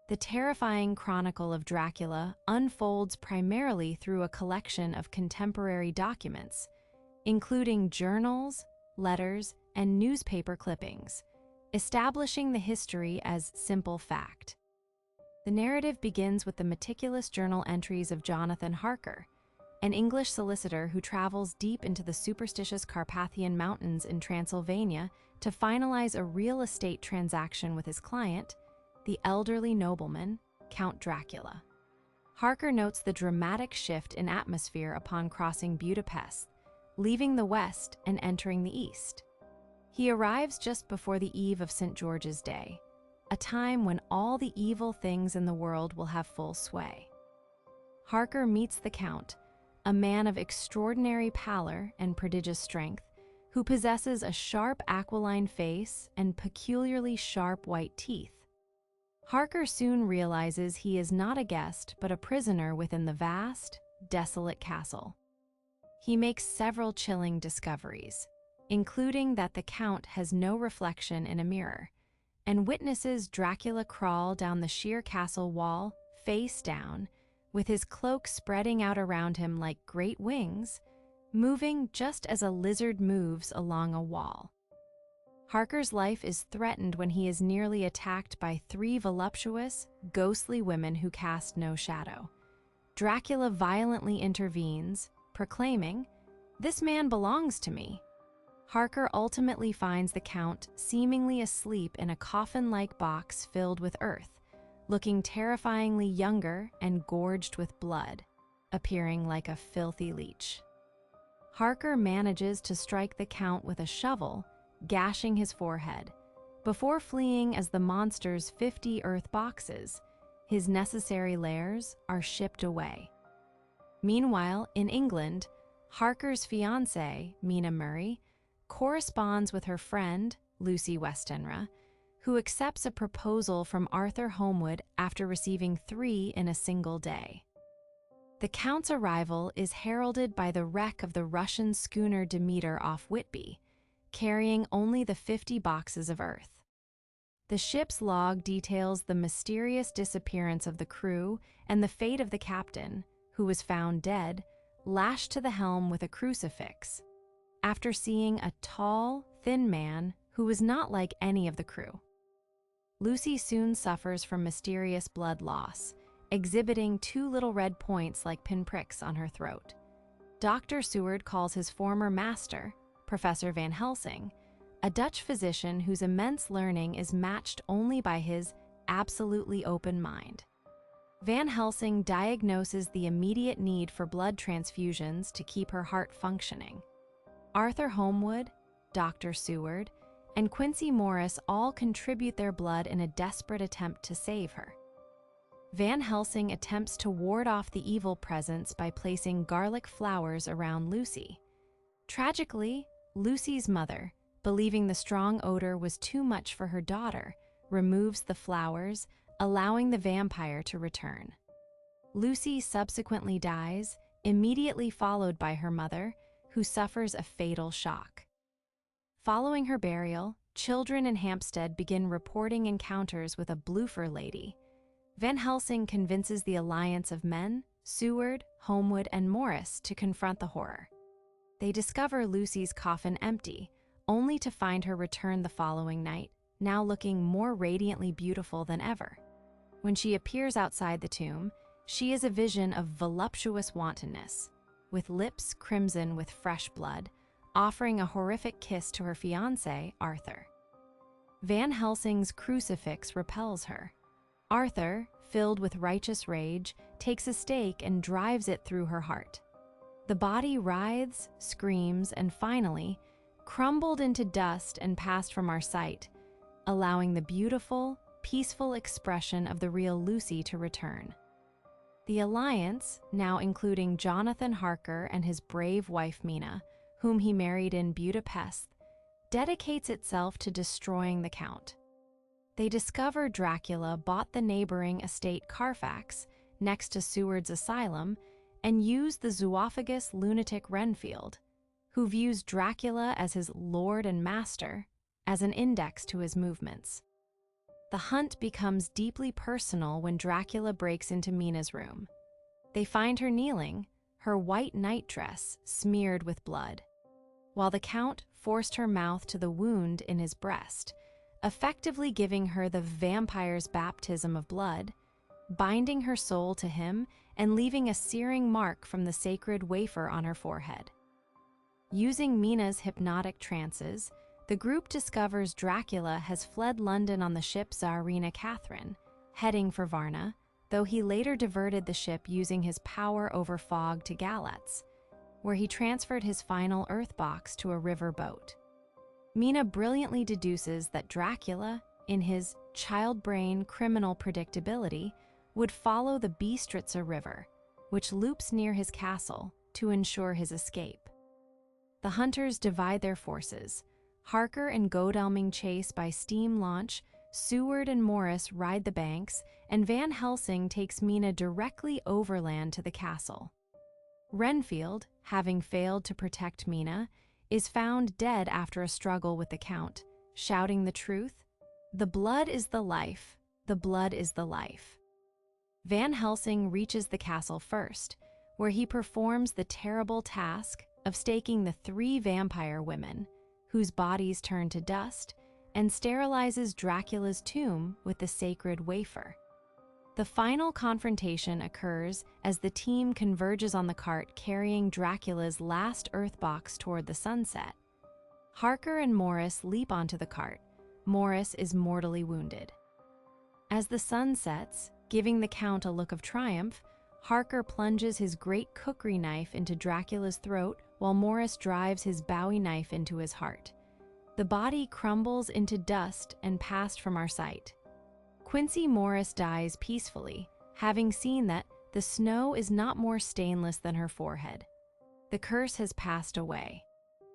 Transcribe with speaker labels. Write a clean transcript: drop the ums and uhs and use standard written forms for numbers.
Speaker 1: The terrifying chronicle of Dracula unfolds primarily through a collection of contemporary documents, including journals, letters, and newspaper clippings, establishing the history as simple fact. The narrative begins with the meticulous journal entries of Jonathan Harker, an English solicitor who travels deep into the superstitious Carpathian Mountains in Transylvania to finalize a real estate transaction with his client, the elderly nobleman, Count Dracula. Harker notes the dramatic shift in atmosphere upon crossing Budapest, leaving the west and entering the east. He arrives just before the eve of St. George's Day, a time when all the evil things in the world will have full sway. Harker meets the Count, a man of extraordinary pallor and prodigious strength, who possesses a sharp aquiline face and peculiarly sharp white teeth. Harker soon realizes he is not a guest but a prisoner within the vast, desolate castle. He makes several chilling discoveries, including that the Count has no reflection in a mirror, and witnesses Dracula crawl down the sheer castle wall, face down, with his cloak spreading out around him like great wings, moving just as a lizard moves along a wall. Harker's life is threatened when he is nearly attacked by three voluptuous, ghostly women who cast no shadow. Dracula violently intervenes, proclaiming, "This man belongs to me." Harker ultimately finds the Count seemingly asleep in a coffin-like box filled with earth, looking terrifyingly younger and gorged with blood, appearing like a filthy leech. Harker manages to strike the Count with a shovel, gashing his forehead, before fleeing as the monster's 50 earth boxes, his necessary lairs, are shipped away. Meanwhile, in England, Harker's fiancée, Mina Murray, corresponds with her friend, Lucy Westenra, who accepts a proposal from Arthur Holmwood after receiving 3 in a single day. The Count's arrival is heralded by the wreck of the Russian schooner Demeter off Whitby, carrying only the 50 boxes of earth. The ship's log details the mysterious disappearance of the crew and the fate of the captain, who was found dead, lashed to the helm with a crucifix, after seeing a tall, thin man who was not like any of the crew. Lucy soon suffers from mysterious blood loss, exhibiting 2 little red points like pinpricks on her throat. Dr. Seward calls his former master, Professor Van Helsing, a Dutch physician whose immense learning is matched only by his absolutely open mind. Van Helsing diagnoses the immediate need for blood transfusions to keep her heart functioning. Arthur Holmwood, Dr. Seward, and Quincy Morris all contribute their blood in a desperate attempt to save her. Van Helsing attempts to ward off the evil presence by placing garlic flowers around Lucy. Tragically, Lucy's mother, believing the strong odor was too much for her daughter, removes the flowers, allowing the vampire to return. Lucy subsequently dies, immediately followed by her mother, who suffers a fatal shock. Following her burial, children in Hampstead begin reporting encounters with a bloofer lady. Van Helsing convinces the alliance of men, Seward, Holmwood, and Morris, to confront the horror. They discover Lucy's coffin empty, only to find her return the following night, now looking more radiantly beautiful than ever. When she appears outside the tomb, she is a vision of voluptuous wantonness, with lips crimson with fresh blood, offering a horrific kiss to her fiancé, Arthur. Van Helsing's crucifix repels her. Arthur, filled with righteous rage, takes a stake and drives it through her heart. The body writhes, screams, and finally, crumbled into dust and passed from our sight, allowing the beautiful, peaceful expression of the real Lucy to return. The alliance, now including Jonathan Harker and his brave wife Mina, whom he married in Budapest, dedicates itself to destroying the Count. They discover Dracula bought the neighboring estate Carfax, next to Seward's asylum, and used the zoophagous lunatic Renfield, who views Dracula as his lord and master, as an index to his movements. The hunt becomes deeply personal when Dracula breaks into Mina's room. They find her kneeling, her white nightdress smeared with blood, while the Count forced her mouth to the wound in his breast, effectively giving her the vampire's baptism of blood, binding her soul to him and leaving a searing mark from the sacred wafer on her forehead. Using Mina's hypnotic trances, the group discovers Dracula has fled London on the ship Tsarina Catherine, heading for Varna, though he later diverted the ship using his power over fog to Galatz, where he transferred his final Earth box to a river boat. Mina brilliantly deduces that Dracula, in his child-brain criminal predictability, would follow the Bistritza River, which loops near his castle, to ensure his escape. The hunters divide their forces. Harker and Godalming chase by steam launch, Seward and Morris ride the banks, and Van Helsing takes Mina directly overland to the castle. Renfield, having failed to protect Mina, is found dead after a struggle with the Count, shouting the truth, "The blood is the life, the blood is the life." Van Helsing reaches the castle first, where he performs the terrible task of staking the 3 vampire women, whose bodies turn to dust, and sterilizes Dracula's tomb with the sacred wafer. The final confrontation occurs as the team converges on the cart carrying Dracula's last Earth box toward the sunset. Harker and Morris leap onto the cart. Morris is mortally wounded. As the sun sets, giving the Count a look of triumph, Harker plunges his great cookery knife into Dracula's throat while Morris drives his Bowie knife into his heart. The body crumbles into dust and passed from our sight. Quincy Morris dies peacefully, having seen that the snow is not more stainless than her forehead. The curse has passed away.